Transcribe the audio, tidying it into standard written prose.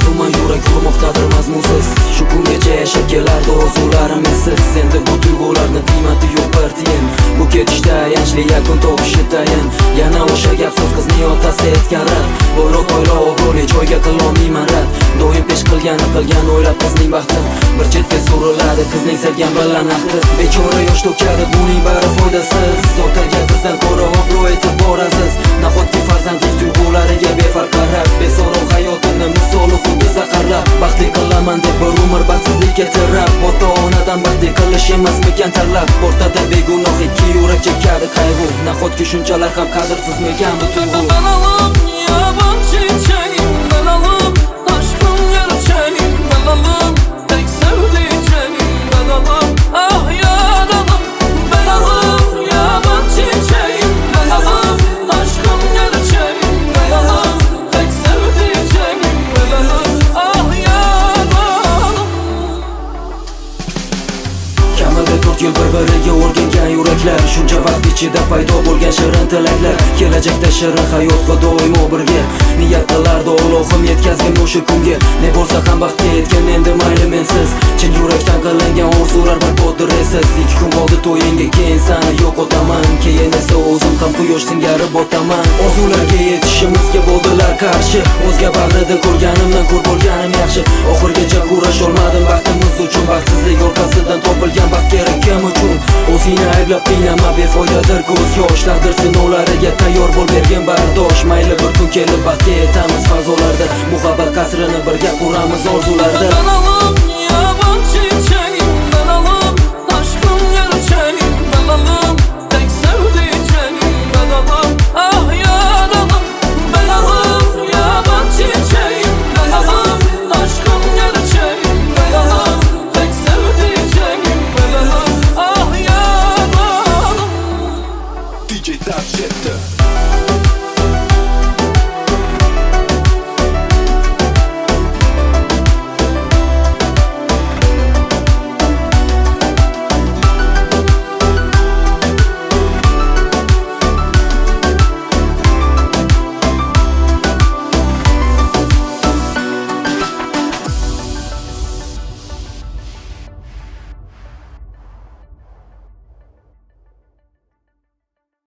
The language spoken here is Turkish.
Tuman yurak urmoqdadir mazmunsiz. Shu kungacha yashab kelardi orzularim esiz. Endi bu tuyg'ularni qiymati yo'q bir tiyin. Bu ketishda ayanchli yakun topishi tayin. Yana o'sha gap so'z qizning otasi aytgan rad. Bo'yroq oila obro'li joyga qilolmayman rad. Doim pesh qilgan o'ylab qizning baxti. Bir chetga suriladi qizning sevgan bilan ahdi. Bechora yosh to'kadi buning bari foydasiz. Otaga qizdan ko'ra obro' e'tibor aziz. Nahotki farzandlik tuyg'ulariga befarq qarab, beso'roq hayotini misoli xuddi zaharlab, baxtli qilaman deb bir umr baxtsizlikka tirab, ota onadan baxtli qilish emasmikan tanlab, o'rtada begunoh ikki yurak chekadi qayg'u. Nahotki shunchalar ham qadrsizmikan bu tuyg'u? Dalalım yaban çiçeğim, dalalım aşkım gerçeğim, dalalım tek sevdiceğim, dalalım ah yaralım. Dalalım yaban çiçeğim, dalalım aşkım gerçeğim, dalalım tek sevdiceğim, dalalım ah yaralım. Kamida 4 yil bir-biriga o'rgangan yuraklar, shuncha vaqt ichida paydo bo'lgan shirin tilaklar, kelajakda shirin hayot va doimo birga. Niyat qilardi Allohim yetkazgin o'sha kunga. Ne bo'lsa ham baxtga yetgan endi mayli mensiz. Chin yurakdan qilingan orzular barbodir esiz. 2 kun qoldi to'yingga, keyin sani yo'qotaman, keyin esa o'zim ham quyosh singari botaman. Orzularga yetishimizga bo'ldilar qarshi, o'zga bag'rida ko'rganimdan ko'r bo'lganim yaxshi. Oxirgacha kurash olmadim baxtimiz uchun, baxtsizlik orqasidan topilgan baxt kerak kim uchun? O'zingni ayblab qiynama, befoydadir ko'z yosh. Taqdir sinovlariga tayyor bo'l, bergin bardosh. Mayli bir kun kelib baxtga yetamiz fazolarda, muhabbat qasrini birga quramiz orzularda. Dalalım